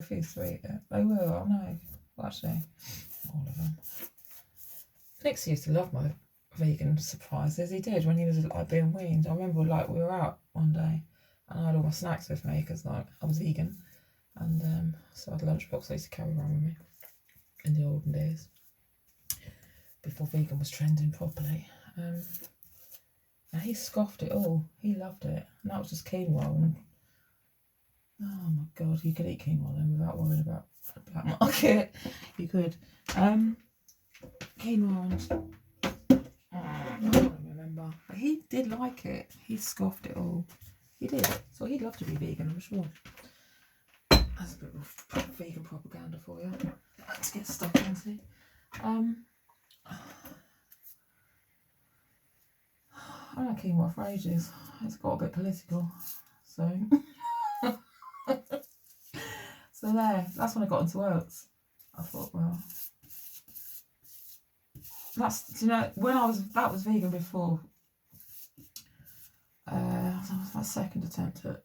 refuse to eat it. They will, I know. Well, actually, all of them. Nix used to love my vegan surprises. He did when he was like being weaned. I remember like we were out one day and I had all my snacks with me because like I was vegan, and so I had a lunchbox I used to carry around with me in the olden days before vegan was trending properly. And he scoffed it all. He loved it, and that was just quinoa. And oh my god, you could eat quinoa then without worrying about the black market. You could. Quinoa and I don't remember, but he did like it. He scoffed it all. He did. So he'd love to be vegan, I'm sure. That's a bit of vegan propaganda for you to get stuck into. I like quinoa for ages. It's got a bit political, so so there. That's when I got into oats. I thought, well, that's, you know, when that was vegan before. That was my second attempt at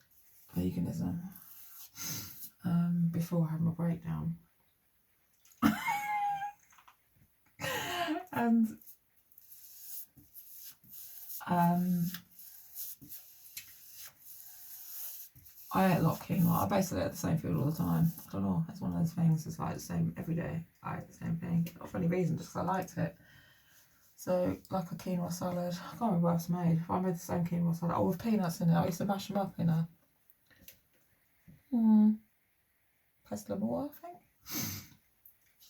veganism. Before I had my breakdown, and I ate a lot of quinoa. I basically ate the same food all the time. I don't know. It's one of those things. It's like the same every day. I ate the same thing. Not for any reason, just because I liked it. So, like a quinoa salad. I can't remember what it's made. If I made the same quinoa salad, with peanuts in it. I used to mash them up in a pestle and water, I think.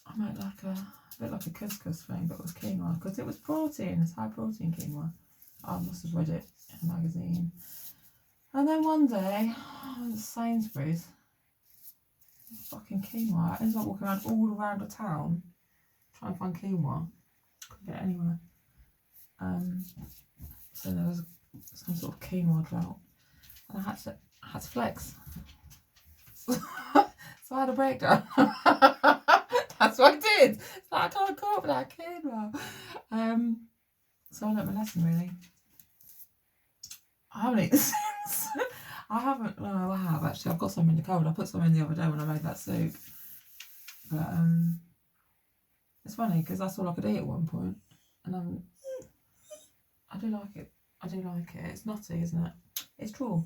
I made like a bit like a couscous thing, but with quinoa, because it was protein. It's high protein quinoa. I must have read it in a magazine. And then one day, I went to Sainsbury's. Fucking quinoa. I ended up walking all around the town trying to find quinoa. Couldn't get it anywhere. So there was some sort of quinoa drought, and I had to flex. So I had a breakdown. That's what I did. So I can't go up with that quinoa. So I learnt my lesson, really. I haven't eaten since. I haven't. No, I have actually. I've got some in the cupboard. I put some in the other day when I made that soup. But it's funny because that's all I could eat at one point, and I do like it. I do like it. It's nutty, isn't it? It's true.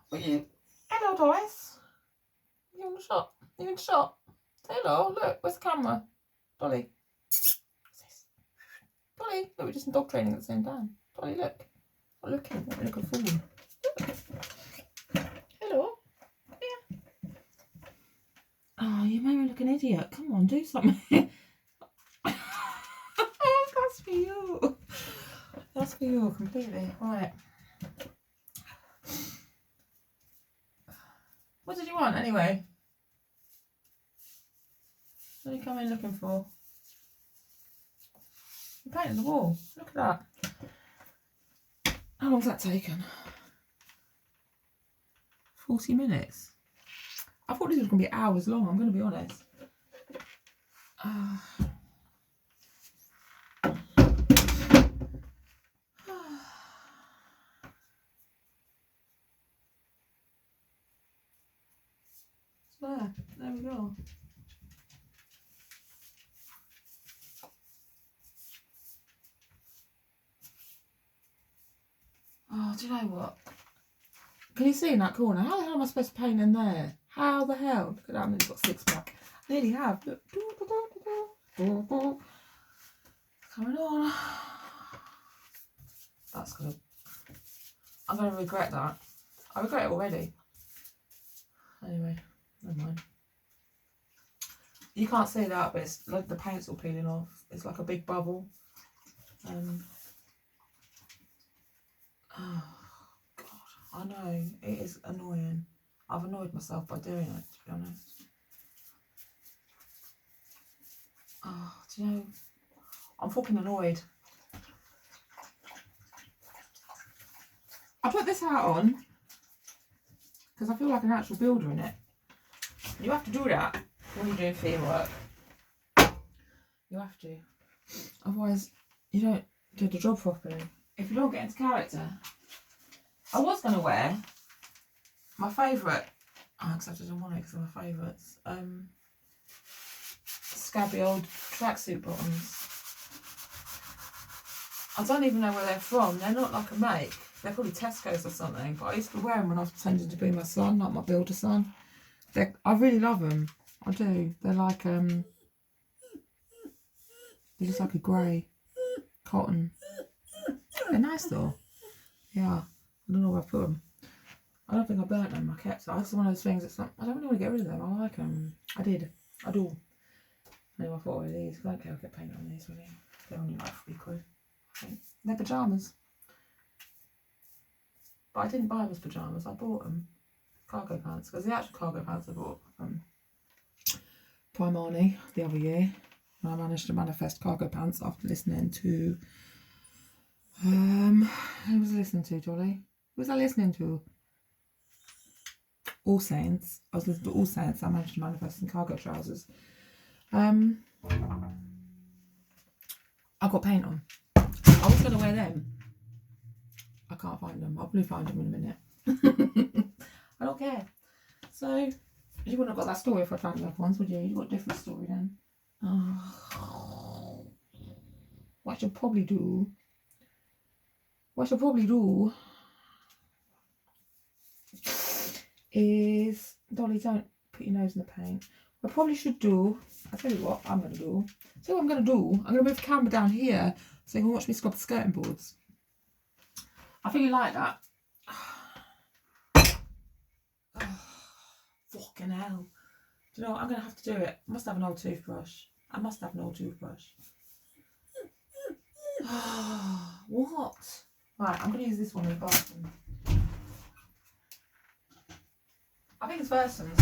But you, hello, Doris. You in the shop? You in the shop? Hello, look. Where's the camera? Dolly. What's this? Dolly, look, we're just in dog training at the same time. Dolly, look. I'm looking. I'm looking forward. Hello. Yeah. Oh, you made me look an idiot. Come on, do something. That's for you. That's for you completely. Right. What did you want anyway? What did you come in looking for? You painted the wall. Look at that. How long's that taken? 40 minutes. I thought this was going to be hours long, I'm going to be honest. There we go. Oh, do you know what? Can you see in that corner? How the hell am I supposed to paint in there? How the hell? Look at that, I've only got 6 back. I nearly have. Look. Coming on. That's gonna... I'm gonna regret that. I regret it already. Anyway, never mind. You can't see that, but it's like the paint's all peeling off. It's like a big bubble. Oh, God. I know. It is annoying. I've annoyed myself by doing it, to be honest. Oh, do you know... I'm fucking annoyed. I put this hat on because I feel like an actual builder in it. You have to do that when you're doing theme work. You have to. Otherwise, you don't do the job properly. If you don't get into character. I was going to wear My favourite, except I don't want it because they're my favourites. Scabby old tracksuit bottoms. I don't even know where they're from. They're not like a make. They're probably Tesco's or something. But I used to wear them when I was pretending to be my son, like my builder son. I really love them. I do. They're like they're just like a grey cotton. They're nice though. Yeah. I don't know where I put them. I don't think I burnt them. I kept them. It's one of those things that's like, I don't really want to get rid of them. I like them. I did. I do. Anyway, I thought of these. I don't care if I get paint on these really. They're only like £3. I think. They're pyjamas. But I didn't buy them as pyjamas. I bought them. Cargo pants. Because the actual cargo pants I bought from Primani the other year. And I managed to manifest cargo pants after listening to... who was I listening to, Jolly? Who was I listening to? All Saints. I was listening to All Saints. I managed to manifest some cargo trousers. I got paint on. I was going to wear them. I can't find them. I'll probably find them in a minute. I don't care. So, you wouldn't have got that story if I found the other ones, would you? You got a different story then. What I should probably do is, Dolly, don't put your nose in the paint. What I probably should do, I'll tell you what I'm going to do. So what I'm going to do, I'm going to move the camera down here so you can watch me scrub the skirting boards. I think you like that. Fucking hell. Do you know what? I'm going to have to do it. I must have an old toothbrush. What? Right, I'm going to use this one in the bathroom. I think it's Versons.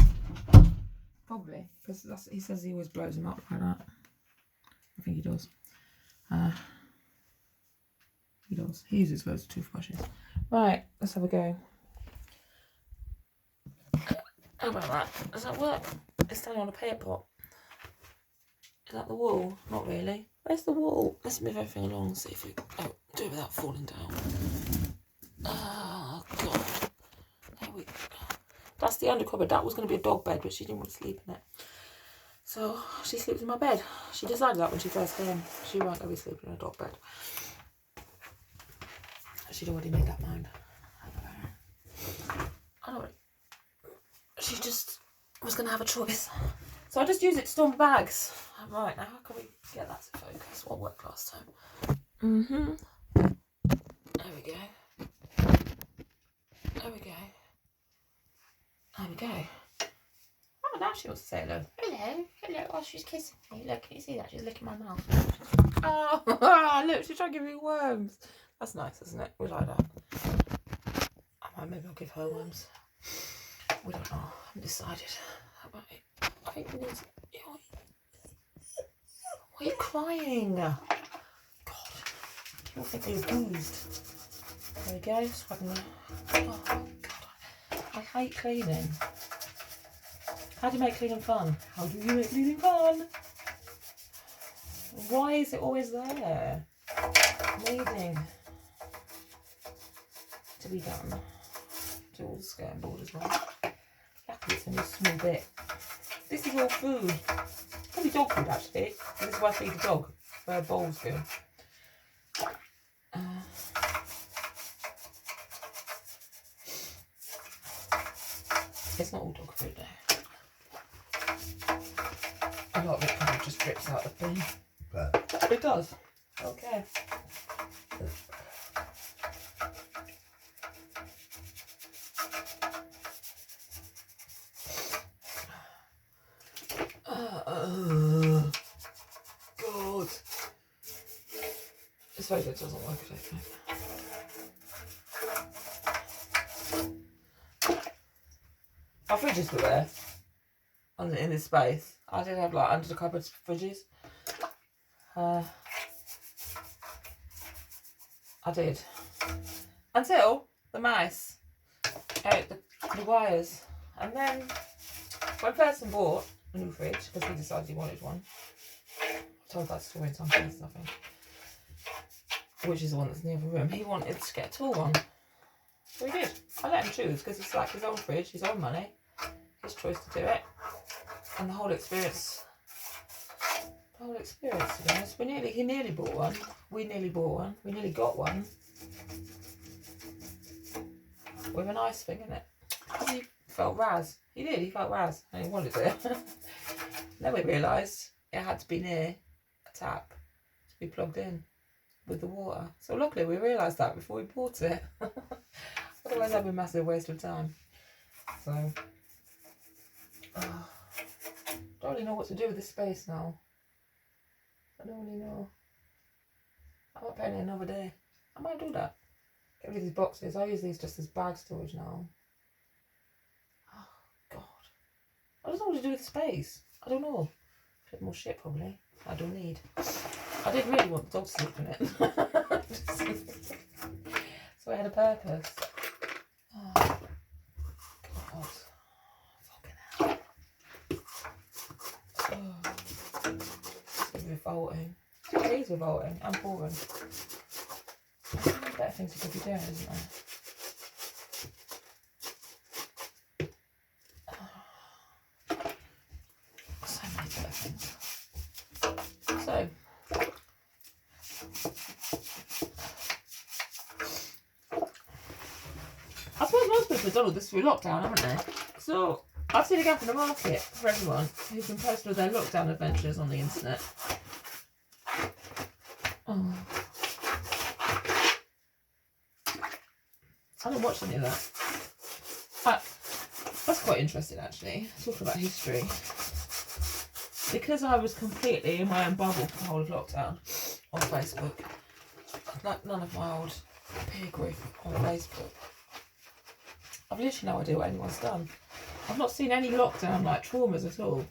Probably. Because he says he always blows them up like that. I think he does. He does. He uses loads of toothbrushes. Right, let's have a go. How about that? Does that work? It's standing on a paint pot. Is that the wall? Not really. Where's the wall? Let's move everything along and see if we do it without falling down. Oh, God. There we go. That's the undercover. That was going to be a dog bed, but she didn't want to sleep in it. So she sleeps in my bed. She decided that when she first came. She won't ever sleep in a dog bed. She'd already made that mind. I don't know. She just was going to have a choice. So I just use it to store my bags. Right, now how can we get that to focus? What worked last time? There we go. There we go. There we go. Oh, now she wants to say hello. Hello, hello. Oh, she's kissing me. Look, can you see that? She's licking my mouth. Oh, look, she's trying to give me worms. That's nice, isn't it? We like that. Maybe I'll give her worms. We don't know. I haven't decided. How about it? I think we need to... Why are you crying? God. People think they're bruised. There we go. Swabbing them. Oh, God. I hate cleaning. How do you make cleaning fun? How do you make cleaning fun? Why is it always there? Needing to be done. Do all the skirting board as well. Luckily it's only a small bit. This is all food. Probably dog food actually. This is why I feed the dog. Where bowls go. It's not all dog food though. A lot of it kind of just drips out the bin. But it does. Okay. God. This photo doesn't work, I don't think. Our fridges were there. In this space. I did have like under the cupboards fridges. I did. Until the mice ate the wires. And then when Person bought a new fridge, because he decided he wanted one. I told that story in some place, I think. Which is the one that's in the other room. He wanted to get a tall one. So he did. I let him choose because it's like his own fridge, his own money, his choice to do it. And the whole experience, to be honest, he nearly bought one. We nearly bought one. We nearly got one. With an ice thing in it. He felt raz. He did, he felt raz. And he wanted it. Then we realised it had to be near a tap to be plugged in with the water. So luckily we realised that before we bought it. Otherwise that'd be a massive waste of time. So, don't really know what to do with this space now. I don't really know. I might paint it another day. I might do that. Get rid of these boxes. I use these just as bag storage now. Oh, God. I don't know what to do with the space. I don't know. A bit more shit, probably. I don't need. I did really want the dog to sleep in it. So it had a purpose. Oh, God. Fucking hell. Oh. It's revolting. It is revolting and boring. There's better things you could be doing, isn't there? So many better things. So, I suppose most people have done all this through lockdown, haven't they? So, I've seen a gap in the market for everyone who's been posting all their lockdown adventures on the internet. Oh. I don't watch any of that. That's quite interesting, actually, talking about history. Because I was completely in my own bubble for the whole of lockdown on Facebook. Like none of my old peer group on Facebook. I've literally no idea what anyone's done. I've not seen any lockdown like traumas at all.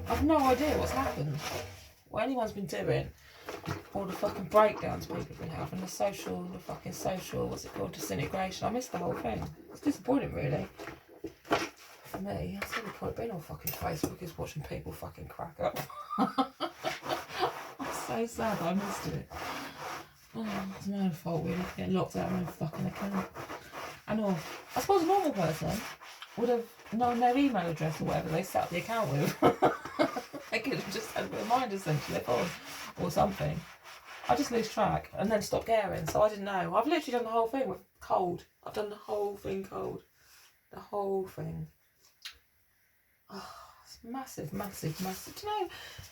I've no idea what's happened. What anyone's been doing. All the fucking breakdowns people have been having. The fucking social, what's it called, disintegration. I missed the whole thing. It's disappointing, really. For me, that's the only point being on fucking Facebook is watching people fucking crack up. I'm so sad I missed it. Oh, it's my own fault, really, for getting locked out of my own fucking account. I know. I suppose a normal person would have known their email address or whatever they set up the account with. They could have just had a reminder sent to their phone or something. I just lose track and then stop caring, so I didn't know. I've literally done the whole thing with cold. I've done the whole thing cold. The whole thing. Oh, it's massive, massive, massive. Do you know,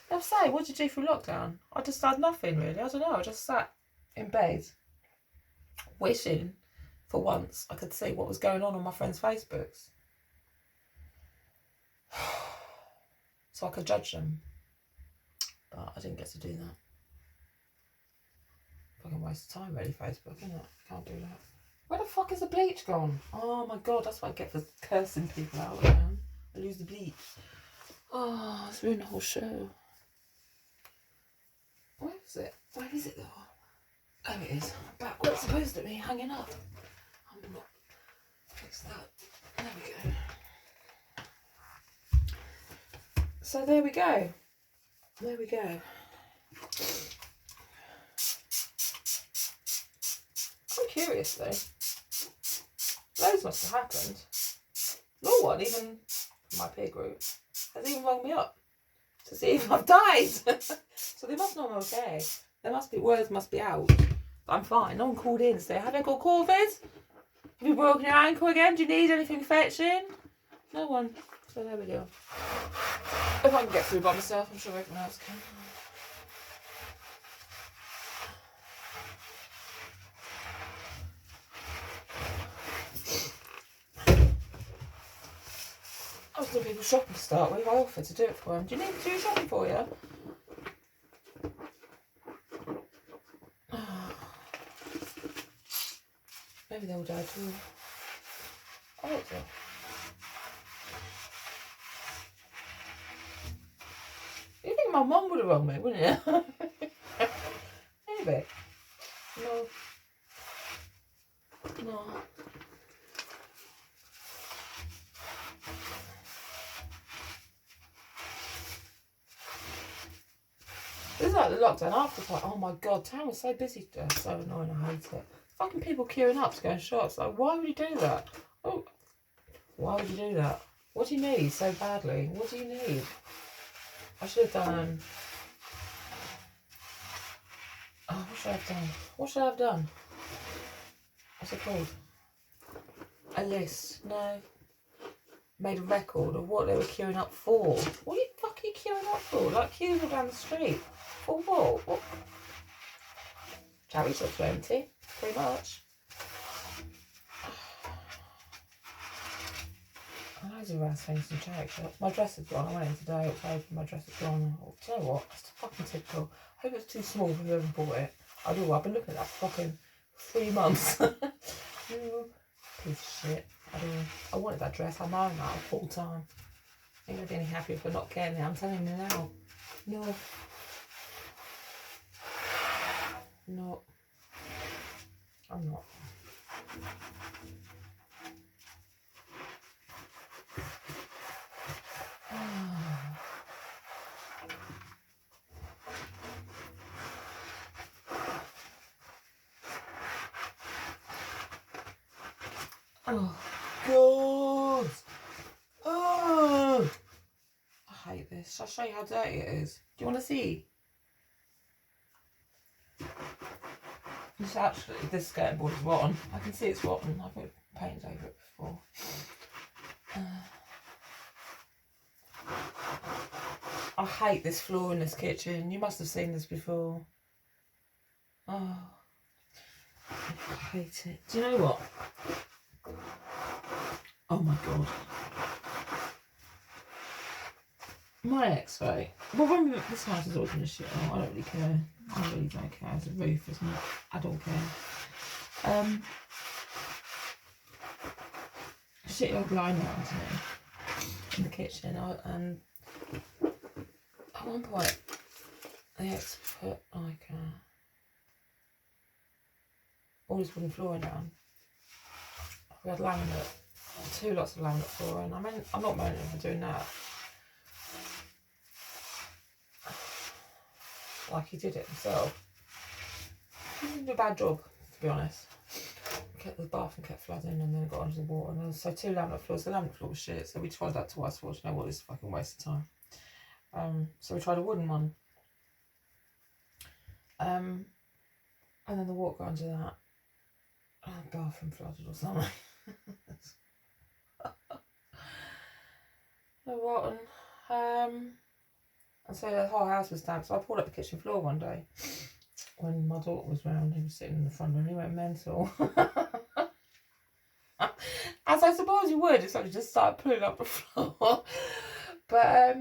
they'll say, what did you do through lockdown? I just had nothing, really. I don't know. I just sat in bed, wishing for once I could see what was going on my friends' Facebooks. So I could judge them. But I didn't get to do that. Fucking waste of time, really, Facebook, isn't it? Can't do that. Where the fuck is the bleach gone? Oh my God, that's what I get for cursing people out, man. I lose the bleach. Oh, it's ruined the whole show. Where is it? Where is it, though? Oh, it is. Back where it's supposed to be, hanging up. I'm not. Fix that. There we go. So there we go. There we go. I'm curious though. Loads must have happened. No one, even my peer group, has even rung me up to see if I've died. So they must know I'm okay. There must be, words must be out. I'm fine. No one called in to say, have you got COVID? Have you broken your ankle again? Do you need anything fetching? No one. So there we go. If I can get through by myself, I'm sure everyone else can. I was doing people's shopping to start with. I offered to do it for them. Do you need me to do shopping for you? Maybe they'll die too. I hope so. You think my mum would have rung me, wouldn't you? Maybe. No. No. This is like the lockdown after. Like, oh my God, town was so busy today. So annoying, I hate it. Fucking people queuing up to go in shops. Like, why would you do that? Oh, why would you do that? What do you need so badly? What do you need? I should have done. Oh, what should I have done? What should I have done? What's it called? A list. No. Made a record of what they were queuing up for. What are you fucking queuing up for? Like queuing all down the street. For what? What? Charity shops were empty. Pretty much. I was around saying some charity shops. My dress is gone. I went in today. It's open. My dress is gone. Oh, do you know what? It's fucking typical. I hope it's too small for whoever bought it. I do. I've been looking at that for fucking 3 months. Piece of shit. I wanted that dress. I'm on that full time. I ain't gonna be any happier for not getting it. I'm telling you now. No. No. I'm not. Oh, God. Oh. I hate this. Shall I show you how dirty it is? Do you want to see? This actually, this skirting board is rotten. I can see it's rotten. I've put paint over it before. I hate this floor in this kitchen. You must have seen this before. Oh, I hate it. Do you know what? Oh my God. My ex, right? Well, when this house is always going to shit out, I don't really care. I really don't care. It's a roof, isn't it? I don't care. Shit old line now, isn't it? In the kitchen. And at one point, the ex put like all this wooden flooring down. We had laminate, 2 lots of laminate flooring. I mean, I'm not moaning for doing that. Like he did it himself. He didn't do a bad job, to be honest. Kept the bathroom kept flooding and then it got under the water. And then, so 2 laminate floors. The laminate floor was shit, so we tried that twice. Thought, you know what, this is a fucking waste of time. So we tried a wooden one. And then the water got under that. The bathroom flooded or something. They're rotten. And so the whole house was damp. So I pulled up the kitchen floor one day when my daughter was round. He was sitting in the front room. He went mental. As I suppose you would, if I just started pulling up the floor. But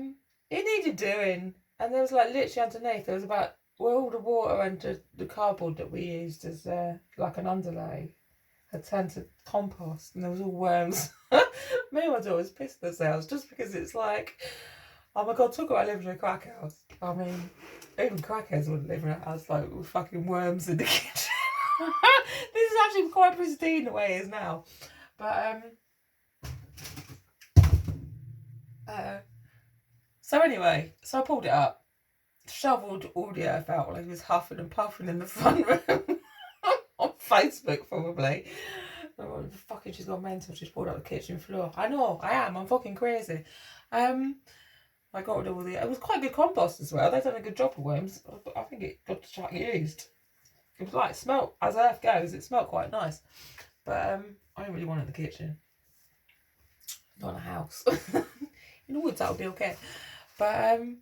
it needed doing. And there was like literally underneath, there was about where all the water and the cardboard that we used as like an underlay had turned to compost, and there was all worms. Me and my daughter was pissing themselves just because it's like, oh my God, talk about living in a crack house. I mean, even crackheads wouldn't live in a house like with fucking worms in the kitchen. This is actually quite pristine the way it is now. But so anyway, so I pulled it up, shoveled all the earth out while he was huffing and puffing in the front room. On Facebook, probably. Oh, fucking, she's gone mental. She's pulled up the kitchen floor. I know, I am. I'm fucking crazy. I got rid of all the. It was quite good compost as well. They've done a good job of worms. I think it got used. It was like smelt as earth goes. It smelt quite nice, but I don't really want it in the kitchen. Not in a house. In the woods, that would be okay. But and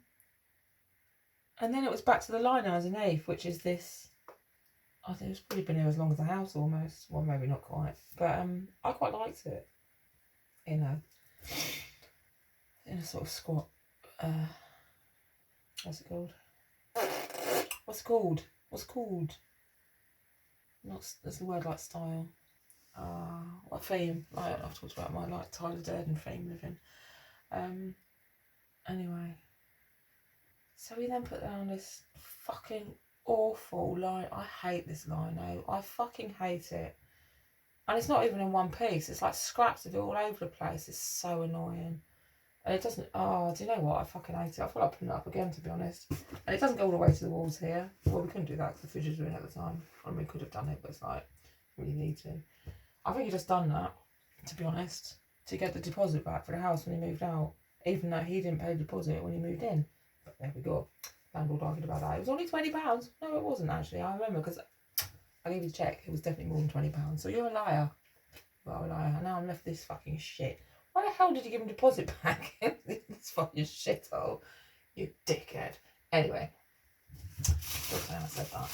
then it was back to the liner underneath, which is this. I think it's probably been here as long as the house almost. Well, maybe not quite, but I quite liked it. In a sort of squat. What's it called? What's called? Not that's the word like style. What theme? Like I've talked about my like Tyler Durden theme living. Anyway. So we then put down this fucking awful line. I hate this lino. I fucking hate it. And it's not even in one piece. It's like scraps of it all over the place. It's so annoying. And it doesn't, do you know what? I fucking hate it. I feel like putting it up again, to be honest. And it doesn't go all the way to the walls here. Well, we couldn't do that because the fridges were in at the time. I mean, we could have done it, but it's like, really need to. I think he just done that, to be honest, to get the deposit back for the house when he moved out, even though he didn't pay the deposit when he moved in. But there we go. Landlord argued about that. It was only £20. No, it wasn't actually. I remember because I gave you the check. It was definitely more than £20. So you're a liar. You are a liar. And now I'm left this fucking shit. Why the hell did you give him deposit back? This fucking shithole. You dickhead. Anyway. Good time I said that.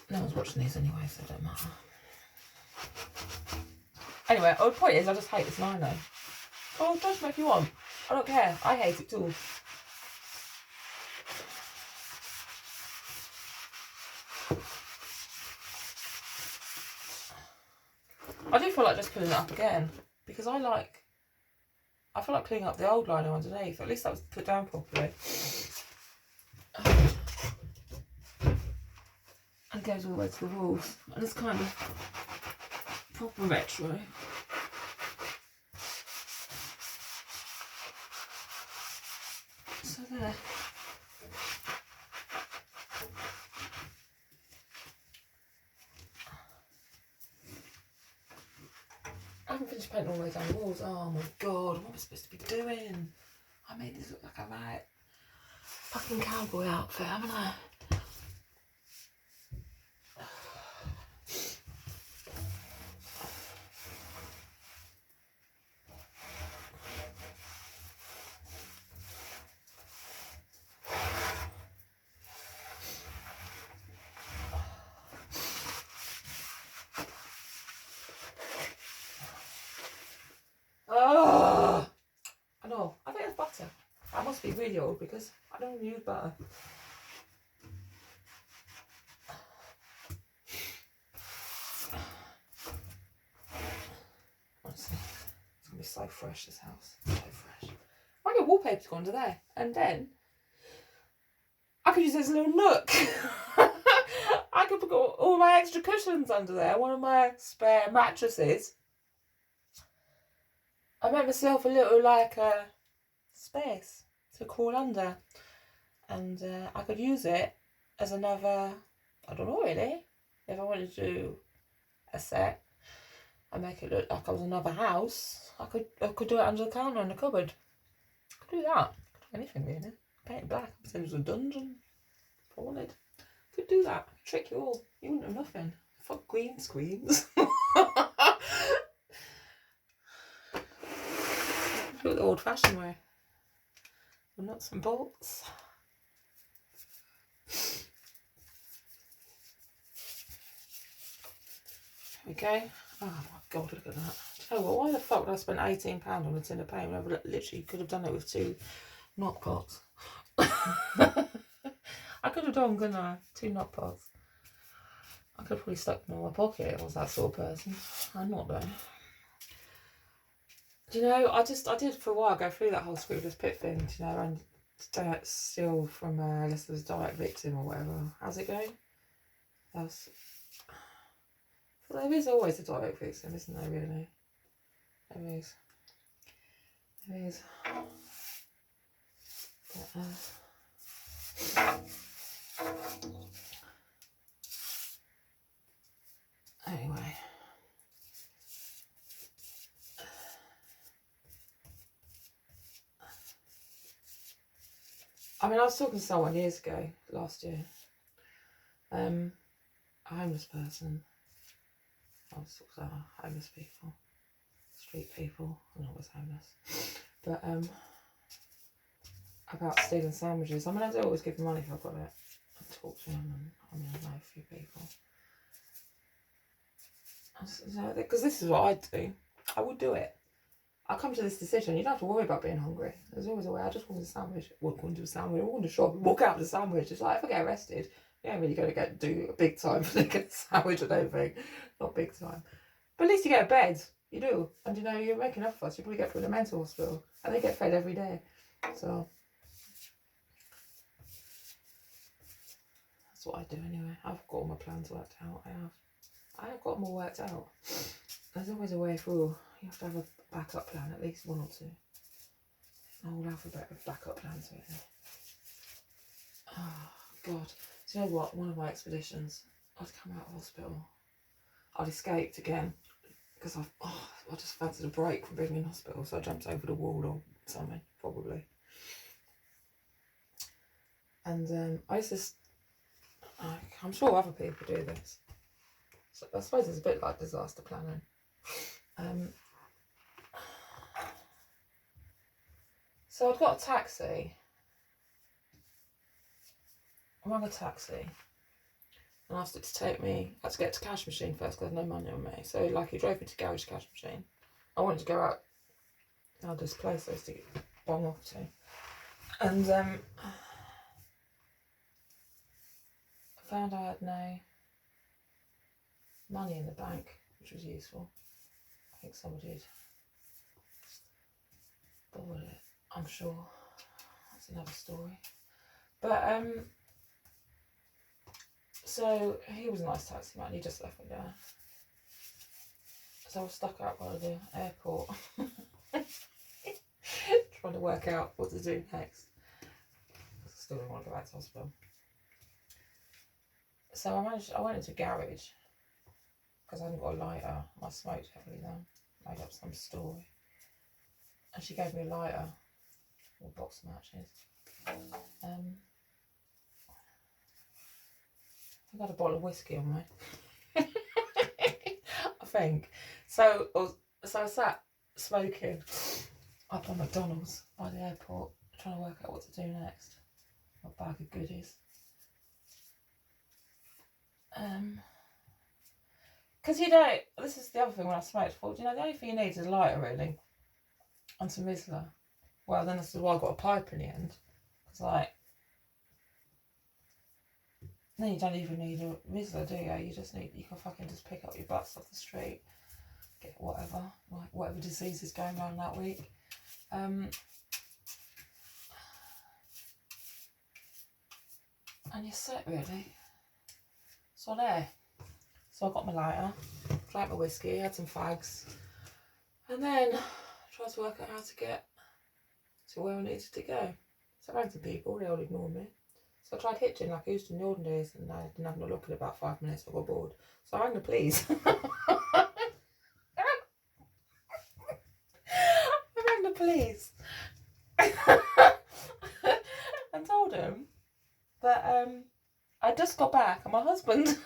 No one's watching these anyway, so it don't matter. Anyway, the point is I just hate this lino. Oh, judge me if you want. I don't care. I hate it too. I do feel like just pulling it up again because I feel like cleaning up the old lino underneath. At least that was put down properly. And goes all the way to the walls. And it's kind of proper retro. So there. I haven't finished painting all the way down the walls. Oh my god, what am I supposed to be doing? I made this look like a right fucking cowboy outfit, haven't I? Oh, I know. I think it's butter. I must be really old because I don't use butter. Honestly, it's gonna be so fresh. This house, so fresh. I get wallpaper to go under there, and then I could use this little nook. I could put all my extra cushions under there. One of my spare mattresses. I made myself a little space to crawl under, and I could use it as another. I don't know really. If I wanted to do a set and make it look like I was another house, I could do it under the counter in the cupboard. I could do that. Anything really. Paint it black. Pretend it was a dungeon. If I wanted. Could do that. Trick you all. You wouldn't have nothing. Fuck green screens. Do it the old fashioned way. With nuts and bolts. There we go. Oh my god, look at that. Oh well, why the fuck did I spend £18 on a tin of paint when I literally could have done it with 2 knock pots? I could have done, couldn't I? 2 knock pots. I could have probably stuck them in my pocket if I was that sort of person. I'm not though. Do you know, I did for a while go through that whole Scroogeless Pip thing, do you know, and steal from, I guess it was Direct Victim or whatever. How's it going? Well, there is always a Direct Victim, isn't there, really? There is. There is. But, anyway. I mean, I was talking to someone years ago, last year. A homeless person. I was talking to homeless people. Street people. I'm not always homeless. But, about stealing sandwiches. I mean, I do always give them money if I've got it. I talk to them and I mean, I know a few people. Because this is what I'd do. I would do it. I come to this decision. You don't have to worry about being hungry. There's always a way. I just wanted a sandwich. Walk into a sandwich. Walk into a shop. Walk out with a sandwich. It's like if I get arrested, you ain't really going to do a big time for get a sandwich. I don't think. Not big time. But at least you get a bed. You do. And you know you're making up for us. You probably get through the mental hospital, and they get fed every day. So that's what I do anyway. I've got all my plans worked out. I have got them all worked out. There's always a way through. You have to have a backup plan, at least 1 or 2. A whole alphabet of backup plans, really. Oh, God. Do you know what? One of my expeditions, I'd come out of hospital. I'd escaped again because I just fancied a break from being in hospital, so I jumped over the wall or something, probably. And I used to, I'm sure other people do this. So I suppose it's a bit like disaster planning. So I'd got a taxi. I rang a taxi and asked it to take me. I had to get to cash machine first because I had no money on me. So like he drove me to garage cash machine. I wanted to go out this place I used to bong off to. And I found I had no money in the bank, which was useful. I think somebody had borrowed it, I'm sure. That's another story. But so he was a nice taxi man, he just left me there. So I was stuck out by the airport trying to work out what to do next. I still didn't want to go back to hospital. So I went into a garage because I hadn't got a lighter. I smoked heavily then. Made up some story. And she gave me a lighter or box of matches. I think I had a bottle of whiskey on me. I think. So I sat smoking up on McDonald's by the airport, trying to work out what to do next. My bag of goodies. Because this is the other thing when I smoked, I thought, the only thing you need is a lighter really, and some Rizla. Well, then this is why I got a pipe in the end. Because then you don't even need a Rizla, do you? You can fucking just pick up your butts off the street, get whatever disease is going on that week. And you're set really. So I got my lighter, drank my whiskey, had some fags, and then tried to work out how to get to where I needed to go. So I rang some people, they all ignored me. So I tried hitching like I used to in the olden days, and I didn't have no luck in about 5 minutes. I got bored. So I rang the police. I rang the police and told them that I just got back and my husband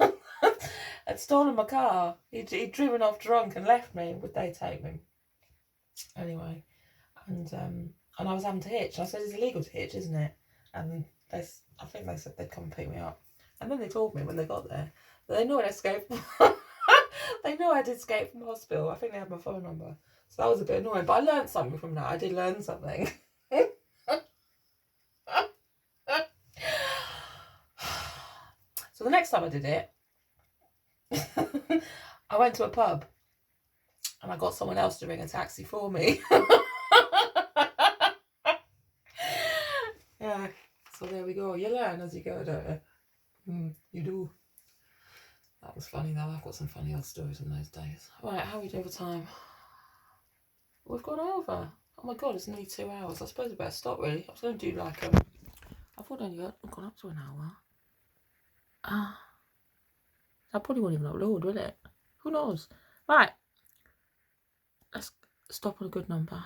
had stolen my car. He'd driven off drunk and left me. Would they take me? Anyway, and I was having to hitch. I said it's illegal to hitch, isn't it? And I think they said they'd come and pick me up. And then they told me when they got there that they knew I'd escaped. They knew I'd escaped from hospital. I think they had my phone number. So that was a bit annoying. But I learned something from that. I did learn something. So the next time I did it, I went to a pub and I got someone else to ring a taxi for me. Yeah, so there we go. You learn as you go, don't you? You do. That was funny though. I've got some funny old stories from those days. Right, how are we doing for time? We've gone over. Oh my god, it's nearly 2 hours. I suppose I better stop really. I was going to do like I thought I'd gone up to an hour. I probably won't even upload, will it? Who knows? Right. Let's stop on a good number.